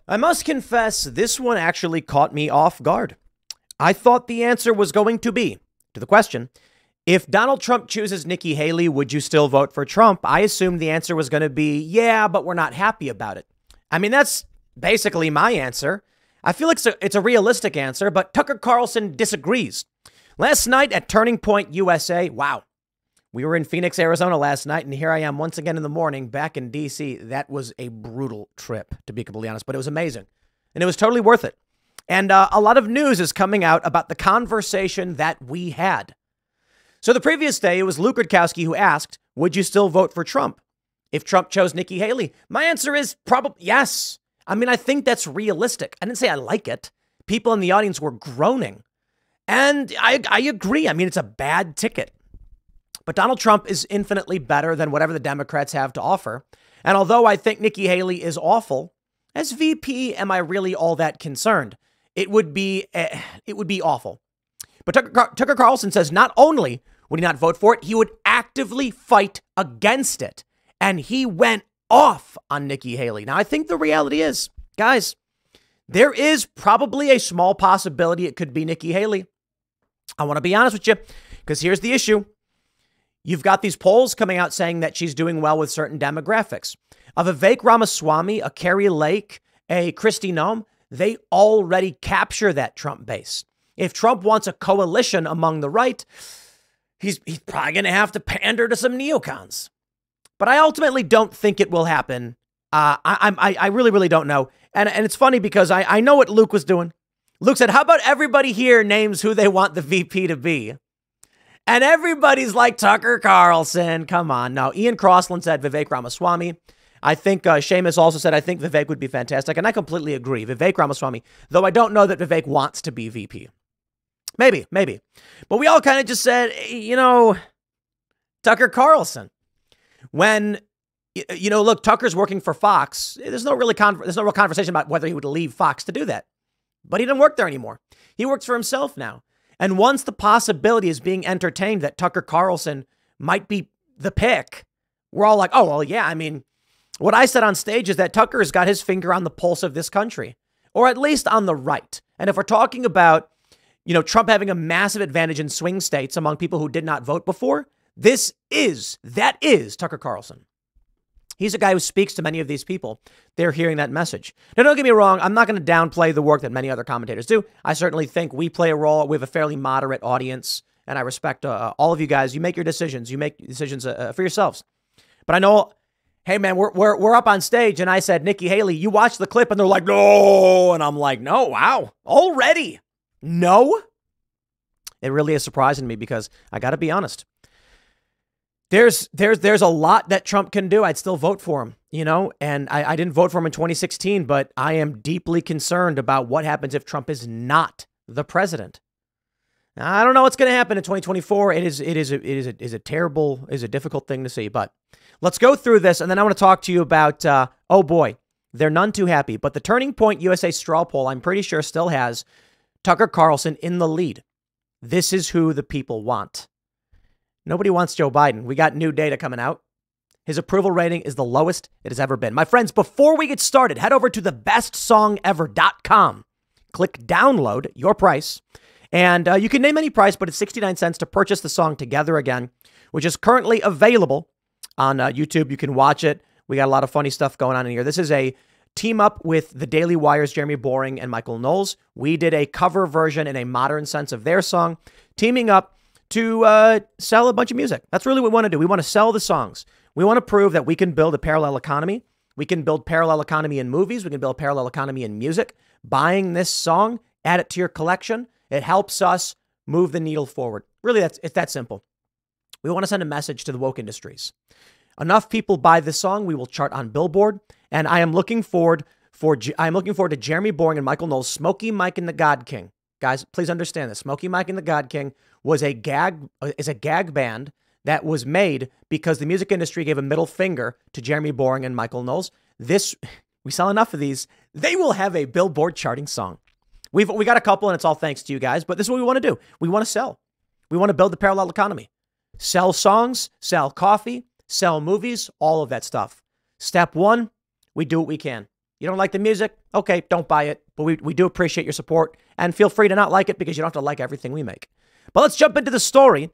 I must confess, this one actually caught me off guard. I thought the answer was going to be, to the question, if Donald Trump chooses Nikki Haley, would you still vote for Trump? I assumed the answer was going to be, yeah, but we're not happy about it. I mean, that's basically my answer. I feel like it's a realistic answer, but Tucker Carlson disagrees. Last night at Turning Point USA, wow. We were in Phoenix, Arizona last night, and here I am once again in the morning back in D.C. That was a brutal trip, to be completely honest, but it was amazing. And it was totally worth it. And a lot of news is coming out about the conversation that we had. So the previous day, it was Luke Rudkowski who asked, would you still vote for Trump if Trump chose Nikki Haley? My answer is probably yes. I mean, I think that's realistic. I didn't say I like it. People in the audience were groaning. And I agree. I mean, it's a bad ticket. But Donald Trump is infinitely better than whatever the Democrats have to offer. And although I think Nikki Haley is awful, as VP, am I really all that concerned? It would be awful. But Tucker Carlson says not only would he not vote for it, he would actively fight against it. And he went off on Nikki Haley. Now, I think the reality is, guys, there is probably a small possibility it could be Nikki Haley. I want to be honest with you, because here's the issue. You've got these polls coming out saying that she's doing well with certain demographics. A Vivek Ramaswamy, a Carrie Lake, a Kristi Noem, they already capture that Trump base. If Trump wants a coalition among the right, he's probably going to have to pander to some neocons. But I ultimately don't think it will happen. I really, really don't know. And it's funny because I know what Luke was doing. Luke said, how about everybody here names who they want the VP to be? And everybody's like Tucker Carlson. Come on. No, Ian Crossland said Vivek Ramaswamy. I think Seamus also said, I think Vivek would be fantastic. And I completely agree. Vivek Ramaswamy, though I don't know that Vivek wants to be VP. Maybe. But we all kind of just said, you know, Tucker Carlson. When, you know, look, Tucker's working for Fox. There's no real conversation about whether he would leave Fox to do that. But he doesn't work there anymore. He works for himself now. And once the possibility is being entertained that Tucker Carlson might be the pick, we're all like, oh, well, yeah, I mean, what I said on stage is that Tucker's got his finger on the pulse of this country, or at least on the right. And if we're talking about, you know, Trump having a massive advantage in swing states among people who did not vote before, that is Tucker Carlson. He's a guy who speaks to many of these people. They're hearing that message. Now, don't get me wrong. I'm not going to downplay the work that many other commentators do. I certainly think we play a role. We have a fairly moderate audience, and I respect all of you guys. You make your decisions. You make decisions for yourselves. But I know, hey, man, we're up on stage, and I said, Nikki Haley, you watch the clip, and they're like, no. And I'm like, no, wow, already? No? It really is surprising to me because I got to be honest. There's a lot that Trump can do. I'd still vote for him, you know, and I didn't vote for him in 2016, but I am deeply concerned about what happens if Trump is not the president. Now, I don't know what's going to happen in 2024. It is a difficult thing to see, but let's go through this. And then I want to talk to you about, oh boy, they're none too happy, but the Turning Point USA straw poll, I'm pretty sure still has Tucker Carlson in the lead. This is who the people want. Nobody wants Joe Biden. We got new data coming out. His approval rating is the lowest it has ever been. My friends, before we get started, head over to thebestsongever.com. Click download your price. And you can name any price, but it's 69 cents to purchase the song Together Again, which is currently available on YouTube. You can watch it. We got a lot of funny stuff going on in here. This is a team up with the Daily Wire's Jeremy Boring and Michael Knowles. We did a cover version in a modern sense of their song, teaming up to sell a bunch of music. That's really what we want to do. We want to sell the songs. We want to prove that we can build a parallel economy. We can build parallel economy in movies. We can build parallel economy in music. Buying this song, add it to your collection. It helps us move the needle forward. Really, it's that simple. We want to send a message to the woke industries. Enough people buy this song, we will chart on Billboard. And I am looking forward to Jeremy Boring and Michael Knowles, Smokey Mike and the God King. Guys, please understand this. Smokey Mike and the God King is a gag band that was made because the music industry gave a middle finger to Jeremy Boring and Michael Knowles. We sell enough of these, they will have a Billboard charting song. We got a couple, and it's all thanks to you guys, but this is what we want to do. We want to sell. We want to build the parallel economy. Sell songs, sell coffee, sell movies, all of that stuff. Step one, we do what we can. You don't like the music? Okay, don't buy it. But we do appreciate your support. And feel free to not like it because you don't have to like everything we make. But let's jump into the story.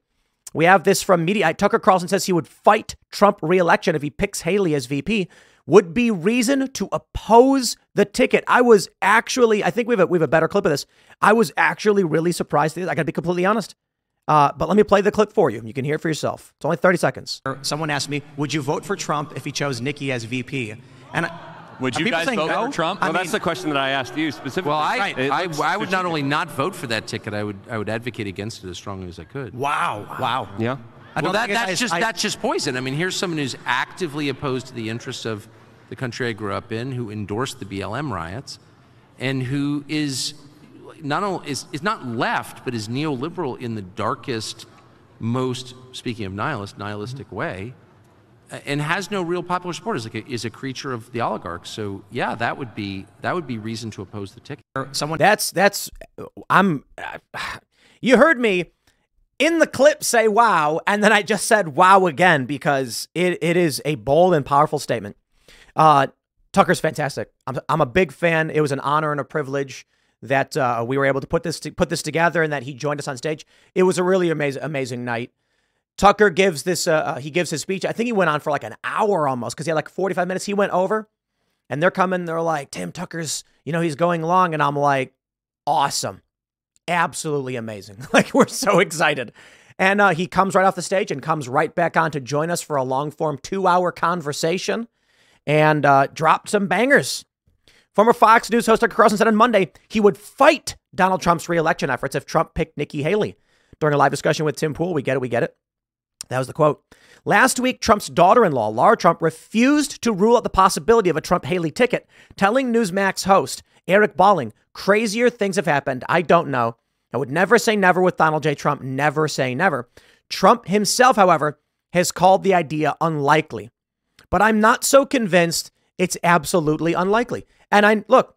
We have this from media. Tucker Carlson says he would fight Trump re-election if he picks Haley as VP. Would be reason to oppose the ticket. I think we have a better clip of this. I was actually really surprised. I got to be completely honest. But let me play the clip for you. You can hear it for yourself. It's only 30 seconds. Someone asked me, would you vote for Trump if he chose Nikki as VP? And would you guys vote for Trump? Well, that's the question that I asked you specifically. Well, I would not only not vote for that ticket, I would advocate against it as strongly as I could. Wow. Yeah. Well, that's just poison. I mean, here's someone who's actively opposed to the interests of the country I grew up in, who endorsed the BLM riots, and who is not left, but is neoliberal in the darkest, most, speaking of nihilistic way, and has no real popular support. Is a creature of the oligarchs. So yeah, that would be reason to oppose the ticket. You heard me in the clip say wow, and then I just said wow again because it is a bold and powerful statement. Tucker's fantastic. I'm a big fan. It was an honor and a privilege that we were able to put this together and that he joined us on stage. It was a really amazing night. Tucker gives this he gives his speech. I think he went on for like an hour almost because he had like 45 minutes. He went over, and they're like, Tim, Tucker's, he's going long, and I'm like, awesome, absolutely amazing. Like, we're so excited. And he comes right off the stage and comes right back on to join us for a long form 2-hour conversation. And dropped some bangers. Former Fox News host Tucker Carlson said on Monday he would fight Donald Trump's re-election efforts if Trump picked Nikki Haley. During a live discussion with Tim Pool, we get it. That was the quote. Last week, Trump's daughter-in-law, Laura Trump, refused to rule out the possibility of a Trump-Haley ticket, telling Newsmax host Eric Bolling, crazier things have happened. I don't know. I would never say never with Donald J. Trump. Never say never. Trump himself, however, has called the idea unlikely. But I'm not so convinced it's absolutely unlikely. And look,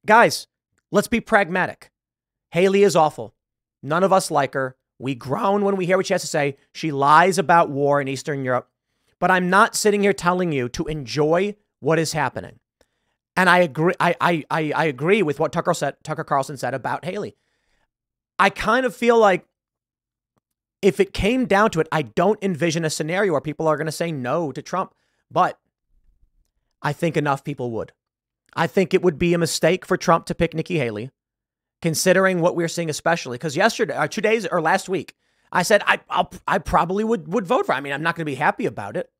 guys, let's be pragmatic. Haley is awful. None of us like her. We groan when we hear what she has to say. She lies about war in Eastern Europe. But I'm not sitting here telling you to enjoy what is happening. And I agree. I agree with what Tucker Carlson said about Haley. I kind of feel like if it came down to it, I don't envision a scenario where people are going to say no to Trump. But I think enough people would. I think it would be a mistake for Trump to pick Nikki Haley, considering what we're seeing, especially because yesterday, or 2 days, or last week, I said I probably would vote for. I mean, I'm not going to be happy about it,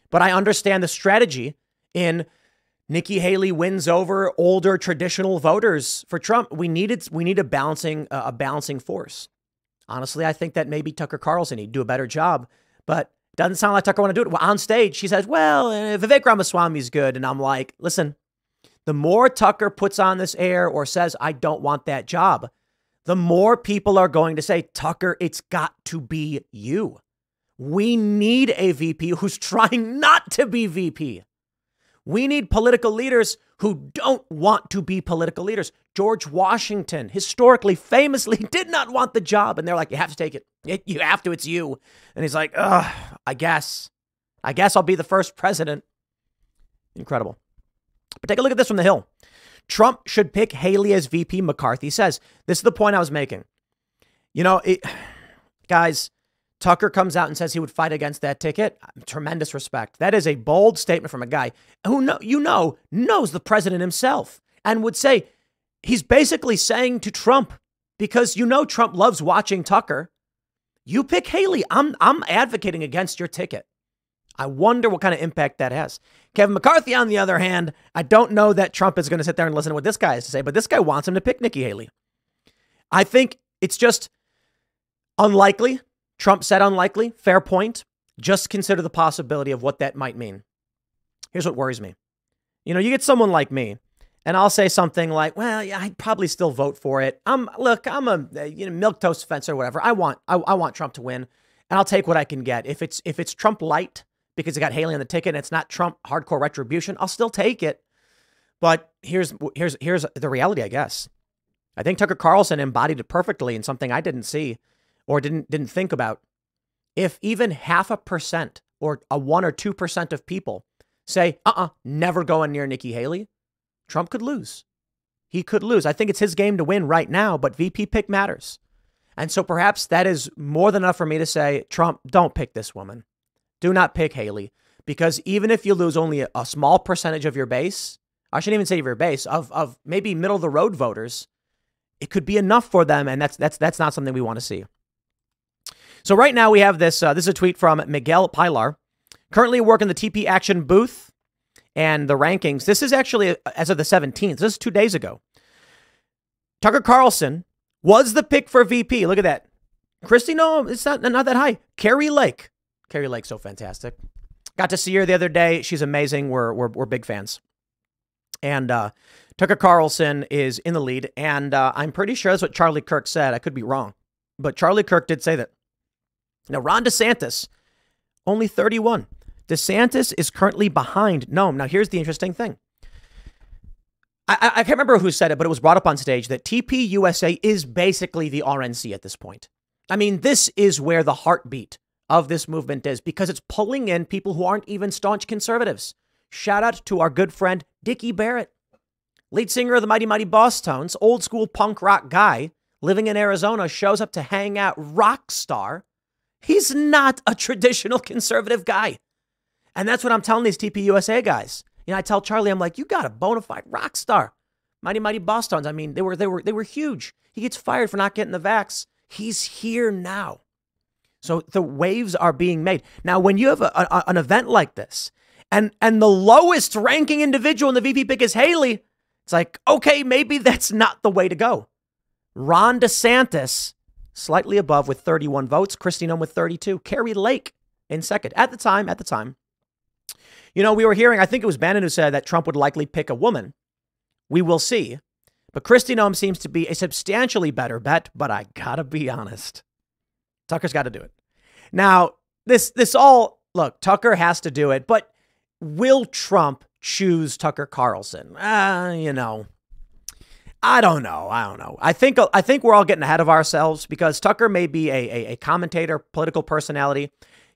but I understand the strategy in Nikki Haley wins over older traditional voters for Trump. We need a balancing force. Honestly, I think that maybe Tucker Carlson he'd do a better job, but. Doesn't sound like Tucker want to do it. Well, on stage, she says, well, Vivek Ramaswamy's good. And I'm like, listen, the more Tucker puts on this air or says, I don't want that job, the more people are going to say, Tucker, it's got to be you. We need a VP who's trying not to be VP. We need political leaders who don't want to be political leaders. George Washington, historically, famously, did not want the job. And they're like, you have to take it. You have to. It's you. And he's like, I guess I'll be the first president. Incredible. But take a look at this from the Hill. Trump should pick Haley as VP, McCarthy says. This is the point I was making. Guys, Tucker comes out and says he would fight against that ticket. Tremendous respect. That is a bold statement from a guy who knows the president himself and would say he's basically saying to Trump, because Trump loves watching Tucker, you pick Haley. I'm advocating against your ticket. I wonder what kind of impact that has. Kevin McCarthy, on the other hand, I don't know that Trump is going to sit there and listen to what this guy has to say, but this guy wants him to pick Nikki Haley. I think it's just unlikely. Trump said unlikely. Fair point. Just consider the possibility of what that might mean. Here's what worries me. You get someone like me, and I'll say something like, well, yeah, I'd probably still vote for it. I'm a milquetoast fence or whatever. I want Trump to win, and I'll take what I can get. If it's Trump light because it got Haley on the ticket and it's not Trump hardcore retribution, I'll still take it. But here's the reality, I guess. I think Tucker Carlson embodied it perfectly in something I didn't see or didn't think about. If even 0.5% or a 1 or 2% of people say, never going near Nikki Haley, Trump could lose. He could lose. I think it's his game to win right now, but VP pick matters. And so perhaps that is more than enough for me to say, Trump, don't pick this woman. Do not pick Haley, because even if you lose only a small percentage of your base, I shouldn't even say of your base, of maybe middle of the road voters, it could be enough for them. And that's not something we want to see. So right now we have this. This is a tweet from Miguel Pilar, currently working the TP Action booth and the rankings. This is actually as of the 17th. This is 2 days ago. Tucker Carlson was the pick for VP. Look at that. Christie, no, it's not that high. Carrie Lake. Carrie Lake's so fantastic. Got to see her the other day. She's amazing. We're big fans. And Tucker Carlson is in the lead. And I'm pretty sure that's what Charlie Kirk said. I could be wrong. But Charlie Kirk did say that. Now, Ron DeSantis, only 31. DeSantis is currently behind Noam. Now, here's the interesting thing. I can't remember who said it, but it was brought up on stage that TPUSA is basically the RNC at this point. I mean, this is where the heartbeat of this movement is, because it's pulling in people who aren't even staunch conservatives. Shout out to our good friend, Dickie Barrett, lead singer of the Mighty Mighty Boss Tones, old school punk rock guy living in Arizona, shows up to hang out, rock star. He's not a traditional conservative guy. And that's what I'm telling these TPUSA guys. You know, I tell Charlie, I'm like, you got a bona fide rock star. Mighty Mighty Boss Tones. I mean, they were huge. He gets fired for not getting the vax. He's here now. So the waves are being made. Now, when you have an event like this and the lowest ranking individual in the VP pick is Haley, it's like, okay, maybe that's not the way to go. Ron DeSantis, slightly above with 31 votes. Christie Noem with 32. Carrie Lake in second. At the time, you know, we were hearing, I think it was Bannon who said that Trump would likely pick a woman. We will see. But Christie Noem seems to be a substantially better bet, but I gotta be honest. Tucker's got to do it. Now, this all, look, Tucker has to do it, but will Trump choose Tucker Carlson? You know, I don't know. I think we're all getting ahead of ourselves, because Tucker may be a commentator, political personality.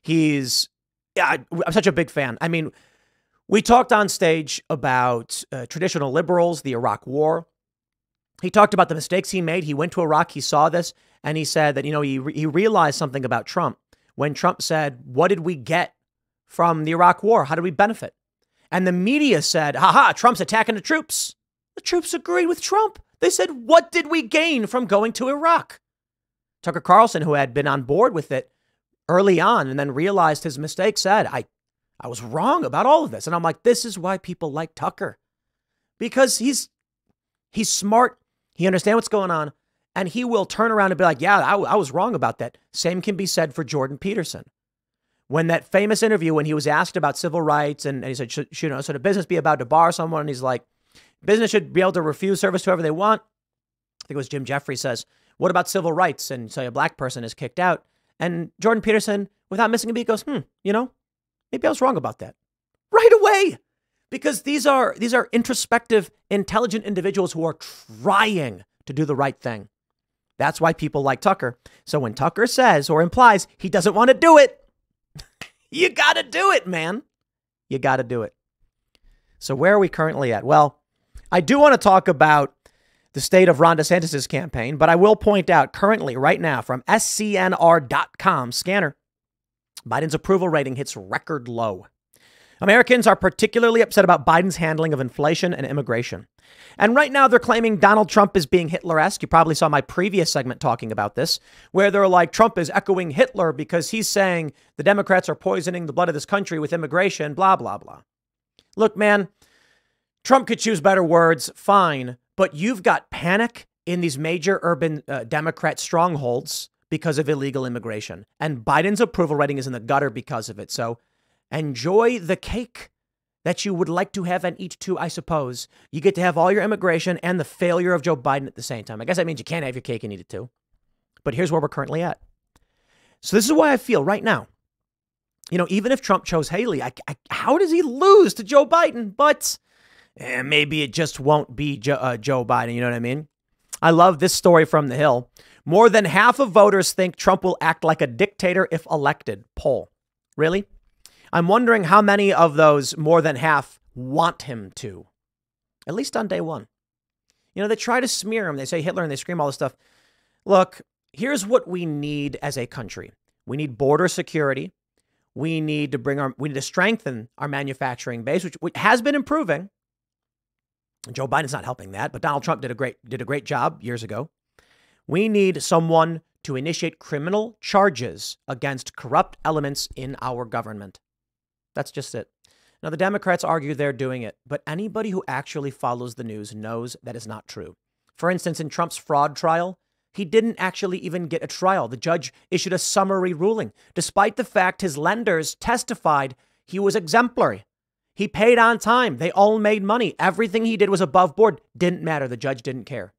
I'm such a big fan. I mean, we talked on stage about traditional liberals, the Iraq War. He talked about the mistakes he made. He went to Iraq. He saw this. And he said that, you know, he realized something about Trump when Trump said, what did we get from the Iraq War? How did we benefit? And the media said, haha, Trump's attacking the troops. The troops agreed with Trump. They said, what did we gain from going to Iraq? Tucker Carlson, who had been on board with it early on and then realized his mistake, said, I was wrong about all of this. And I'm like, this is why people like Tucker, because he's smart. He understands what's going on. And he will turn around and be like, yeah, I was wrong about that. Same can be said for Jordan Peterson. When that famous interview, when he was asked about civil rights, and he said, should a business be about to bar someone? And he's like, business should be able to refuse service to whoever they want. I think it was Jim Jeffries says, what about civil rights? And say a black person is kicked out. And Jordan Peterson, without missing a beat, goes, you know, maybe I was wrong about that. Right away. Because these are introspective, intelligent individuals who are trying to do the right thing. That's why people like Tucker. So when Tucker says or implies he doesn't want to do it, you got to do it, man. You got to do it. So where are we currently at? Well, I do want to talk about the state of Ron DeSantis' campaign, but I will point out currently right now from SCNR.com scanner, Biden's approval rating hits record low. Americans are particularly upset about Biden's handling of inflation and immigration. And right now they're claiming Donald Trump is being Hitler-esque. You probably saw my previous segment talking about this, where they're like, Trump is echoing Hitler because he's saying the Democrats are poisoning the blood of this country with immigration, blah, blah, blah. Look, man, Trump could choose better words, fine, but you've got panic in these major urban Democrat strongholds because of illegal immigration. And Biden's approval rating is in the gutter because of it. So enjoy the cake that you would like to have and eat too, I suppose. You get to have all your immigration and the failure of Joe Biden at the same time. I guess that means you can't have your cake and eat it too. But here's where we're currently at. So this is why I feel right now, you know, even if Trump chose Haley, how does he lose to Joe Biden? But maybe it just won't be Joe Biden. You know what I mean? I love this story from The Hill. More than half of voters think Trump will act like a dictator if elected. Poll. Really? I'm wondering how many of those more than half want him to. at least on day one. You know, they try to smear him. They say Hitler and they scream all this stuff. Look, here's what we need as a country. We need border security. We need to strengthen our manufacturing base, which has been improving. Joe Biden's not helping that, but Donald Trump did a great job years ago. We need someone to initiate criminal charges against corrupt elements in our government. That's just it. Now, the Democrats argue they're doing it, but anybody who actually follows the news knows that is not true. For instance, in Trump's fraud trial, he didn't actually even get a trial. The judge issued a summary ruling, despite the fact his lenders testified he was exemplary. He paid on time. They all made money. Everything he did was above board. Didn't matter. The judge didn't care.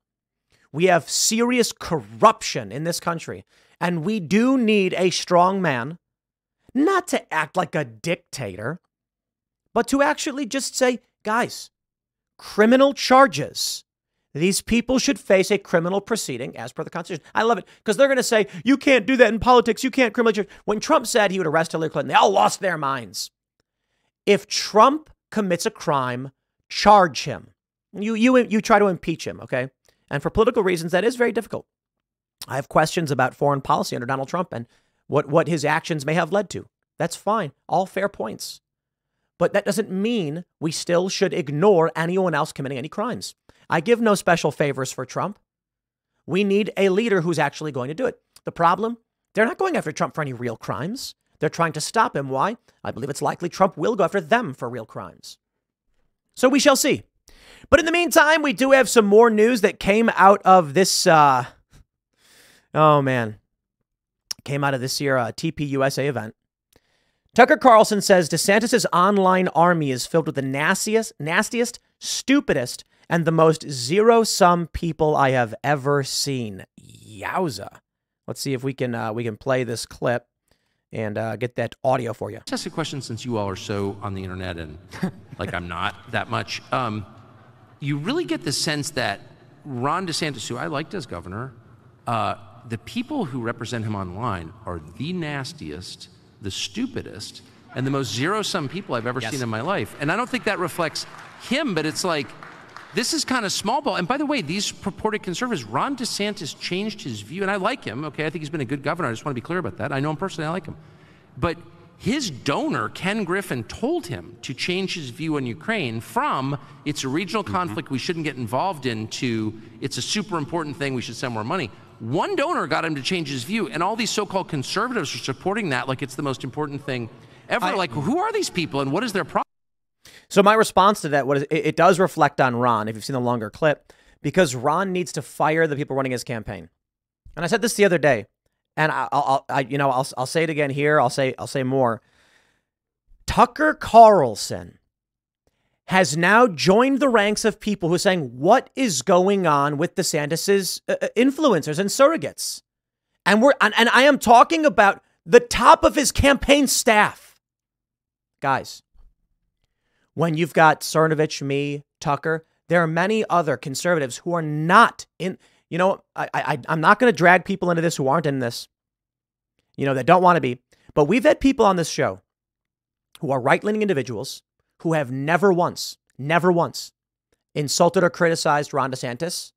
We have serious corruption in this country, and we do need a strong man, not to act like a dictator, but to actually just say, guys, criminal charges. These people should face a criminal proceeding as per the Constitution. I love it because they're going to say, you can't do that in politics. You can't criminally charge. When Trump said he would arrest Hillary Clinton, they all lost their minds. If Trump commits a crime, charge him. You try to impeach him, okay? And for political reasons, that is very difficult. I have questions about foreign policy under Donald Trump and what his actions may have led to. That's fine. All fair points. But that doesn't mean we still should ignore anyone else committing any crimes. I give no special favors for Trump. We need a leader who's actually going to do it. The problem, they're not going after Trump for any real crimes. They're trying to stop him. Why? I believe it's likely Trump will go after them for real crimes. So we shall see. But in the meantime, we do have some more news that came out of this, came out of this year TPUSA event. Tucker Carlson says DeSantis' online army is filled with the nastiest, stupidest, and the most zero-sum people I have ever seen. Yowza. Let's see if we can play this clip and get that audio for you. Just ask a question, since you all are so on the internet and like I'm not that much. You really get the sense that Ron DeSantis, who I liked as governor, the people who represent him online are the nastiest, the stupidest, and the most zero-sum people I've ever seen in my life. And I don't think that reflects him, but it's like, this is kind of small ball. And by the way, these purported conservatives, Ron DeSantis changed his view, and I like him, okay? I think he's been a good governor. I just want to be clear about that. I know him personally. I like him. But his donor, Ken Griffin, told him to change his view on Ukraine from it's a regional conflict we shouldn't get involved in to it's a super important thing we should send more money. One donor got him to change his view, and all these so-called conservatives are supporting that like it's the most important thing ever. Like, who are these people, and what is their problem? So my response to that, it does reflect on Ron, if you've seen the longer clip, because Ron needs to fire the people running his campaign. And I said this the other day, and I'll say it again here. I'll say more. Tucker Carlson has now joined the ranks of people who are saying, what is going on with DeSantis's influencers and surrogates? And I am talking about the top of his campaign staff. Guys, when you've got Cernovich, me, Tucker, there are many other conservatives who are not in, I'm not going to drag people into this who aren't in this, that don't want to be. But we've had people on this show who are right-leaning individuals who have never once insulted or criticized Ron DeSantis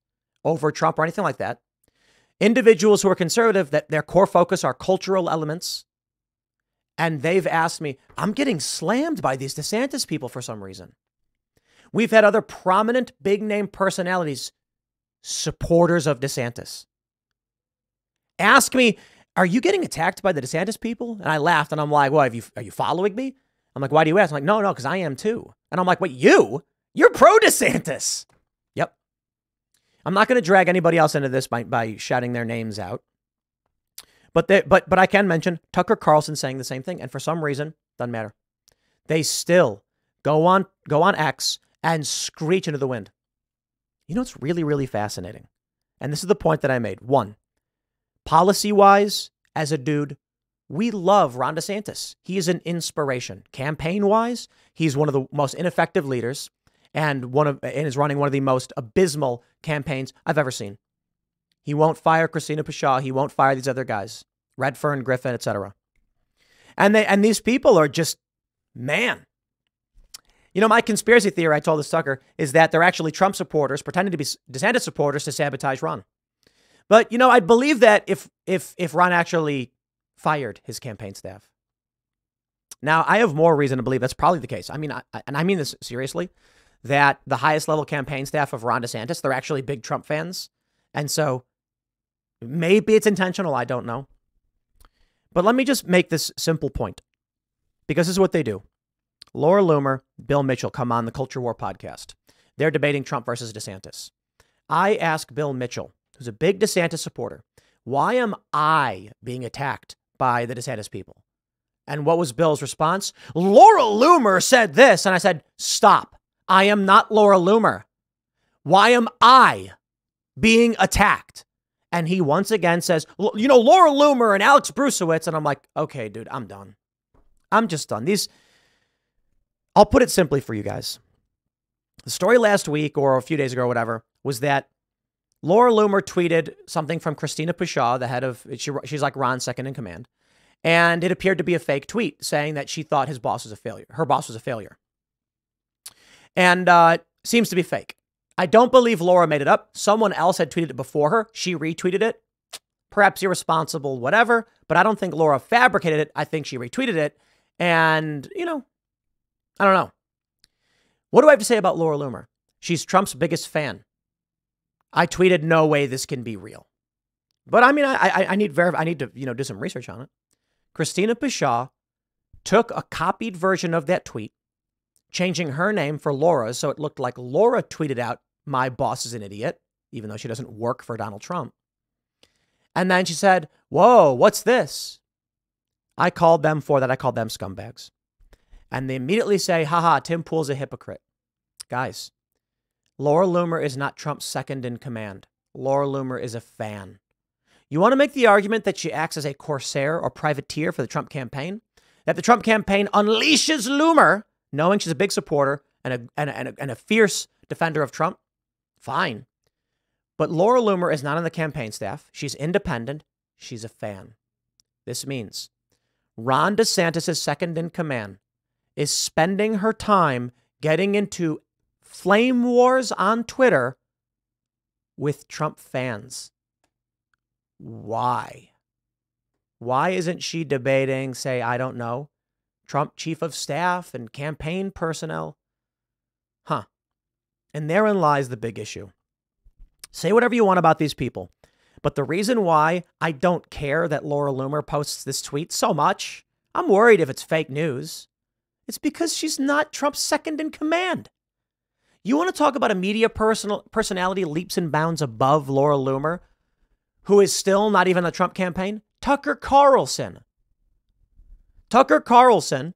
over Trump or anything like that. Individuals who are conservative, that their core focus are cultural elements. And they've asked me, I'm getting slammed by these DeSantis people for some reason. We've had other prominent big name personalities, supporters of DeSantis, ask me, are you getting attacked by the DeSantis people? And I laughed and I'm like, well, are you following me? I'm like, why do you ask? I'm like, no, because I am too. And I'm like, wait, you're pro DeSantis. Yep. I'm not going to drag anybody else into this by shouting their names out. But I can mention Tucker Carlson saying the same thing. And for some reason, doesn't matter. They still go on X and screech into the wind. You know, it's really, really fascinating. And this is the point that I made. One, policy-wise, as a dude, we love Ron DeSantis. He is an inspiration. Campaign-wise, he's one of the most ineffective leaders and is running one of the most abysmal campaigns I've ever seen. He won't fire Christina Pashaw. He won't fire these other guys, Redfern, Griffin, etc. And these people are just, man. You know, my conspiracy theory, I told this Tucker, is that they're actually Trump supporters pretending to be DeSantis supporters to sabotage Ron. But, you know, I'd believe that if Ron actually fired his campaign staff. Now, I have more reason to believe that's probably the case. I mean, and I mean this seriously, that the highest level campaign staff of Ron DeSantis, they're actually big Trump fans. And so maybe it's intentional. I don't know. But let me just make this simple point, because this is what they do. Laura Loomer, Bill Mitchell come on the Culture War podcast. They're debating Trump versus DeSantis. I ask Bill Mitchell, who's a big DeSantis supporter, why am I being attacked by the DeSantis people? And what was Bill's response? Laura Loomer said this. And I said, stop. I am not Laura Loomer. Why am I being attacked? And he once again says, you know, Laura Loomer and Alex Brusewitz. And I'm like, okay, dude, I'm done. I'm just done. I'll put it simply for you guys. The story last week or a few days ago or whatever was that Laura Loomer tweeted something from Christina Pushaw, the head of, she's like Ron's second in command. And it appeared to be a fake tweet saying that she thought his boss was a failure. Her boss was a failure. And seems to be fake. I don't believe Laura made it up. Someone else had tweeted it before her. She retweeted it. Perhaps irresponsible, whatever. But I don't think Laura fabricated it. I think she retweeted it. And, you know, I don't know. What do I have to say about Laura Loomer? She's Trump's biggest fan. I tweeted, no way this can be real. But I mean, I need to, you know, do some research on it. Christina Pushaw took a copied version of that tweet, changing her name for Laura's so it looked like Laura tweeted out, my boss is an idiot, even though she doesn't work for Donald Trump. And then she said, whoa, what's this? I called them for that. I called them scumbags. And they immediately say, haha, Tim Pool's a hypocrite. Guys, Laura Loomer is not Trump's second in command. Laura Loomer is a fan. You want to make the argument that she acts as a corsair or privateer for the Trump campaign? That the Trump campaign unleashes Loomer, knowing she's a big supporter and a fierce defender of Trump? Fine. But Laura Loomer is not on the campaign staff. She's independent. She's a fan. This means Ron DeSantis' second in command is spending her time getting into flame wars on Twitter with Trump fans. Why? Why isn't she debating, say, I don't know, Trump chief of staff and campaign personnel? Huh. And therein lies the big issue. Say whatever you want about these people, but the reason why I don't care that Laura Loomer posts this tweet so much, I'm worried if it's fake news, it's because she's not Trump's second in command. You want to talk about a media personality leaps and bounds above Laura Loomer, who is still not even the Trump campaign? Tucker Carlson. Tucker Carlson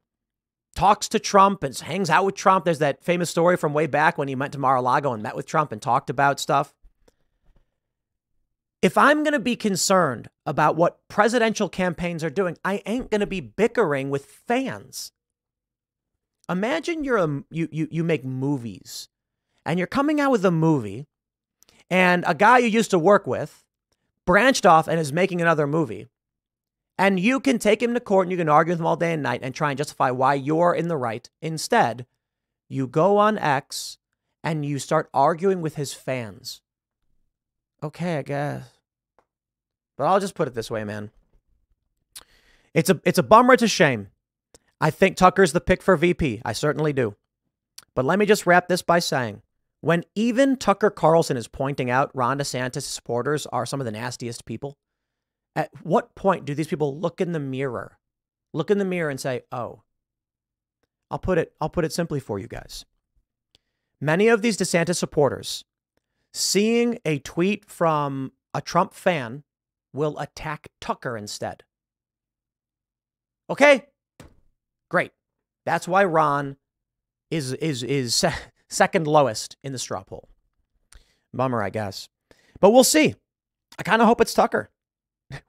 talks to Trump and hangs out with Trump. There's that famous story from way back when he went to Mar-a-Lago and met with Trump and talked about stuff. If I'm going to be concerned about what presidential campaigns are doing, I ain't going to be bickering with fans. Imagine you make movies and you're coming out with a movie and a guy you used to work with branched off and is making another movie. And you can take him to court and you can argue with him all day and night and try and justify why you're in the right. Instead, you go on X and you start arguing with his fans. Okay, I guess. But I'll just put it this way, man. It's a bummer. It's a shame. I think Tucker's the pick for VP. I certainly do. But let me just wrap this by saying, when even Tucker Carlson is pointing out Ron DeSantis supporters are some of the nastiest people, at what point do these people look in the mirror and say, oh, I'll put it simply for you guys. Many of these DeSantis supporters, seeing a tweet from a Trump fan, will attack Tucker instead. Okay, great. That's why Ron is second lowest in the straw poll. Bummer, I guess. But we'll see. I kind of hope it's Tucker.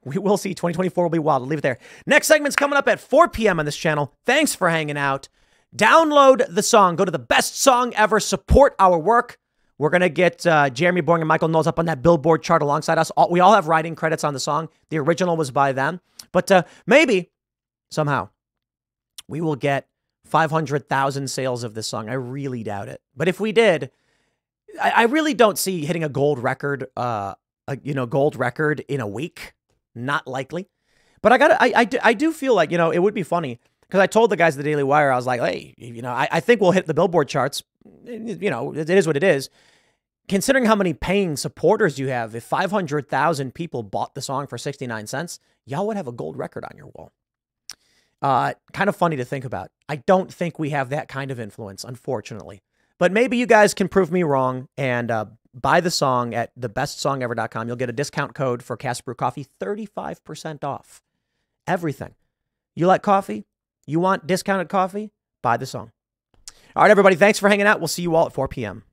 We will see. 2024 will be wild. I'll leave it there. Next segment's coming up at 4 p.m. on this channel. Thanks for hanging out. Download the song. Go to the best song ever. Support our work. We're going to get Jeremy Boring and Michael Knowles up on that Billboard chart alongside us. We all have writing credits on the song. The original was by them. But maybe, somehow, we will get 500,000 sales of this song. I really doubt it. But if we did, I really don't see hitting a gold record, gold record in a week. Not likely. But I do feel like, it would be funny because I told the guys at the Daily Wire, I was like, hey, I think we'll hit the Billboard charts. It is what it is. Considering how many paying supporters you have, if 500,000 people bought the song for 69 cents, y'all would have a gold record on your wall. Kind of funny to think about. I don't think we have that kind of influence, unfortunately. But maybe you guys can prove me wrong and buy the song at thebestsongever.com. You'll get a discount code for Cast Brew Coffee, 35% off. Everything. You like coffee? You want discounted coffee? Buy the song. All right, everybody. Thanks for hanging out. We'll see you all at 4 p.m.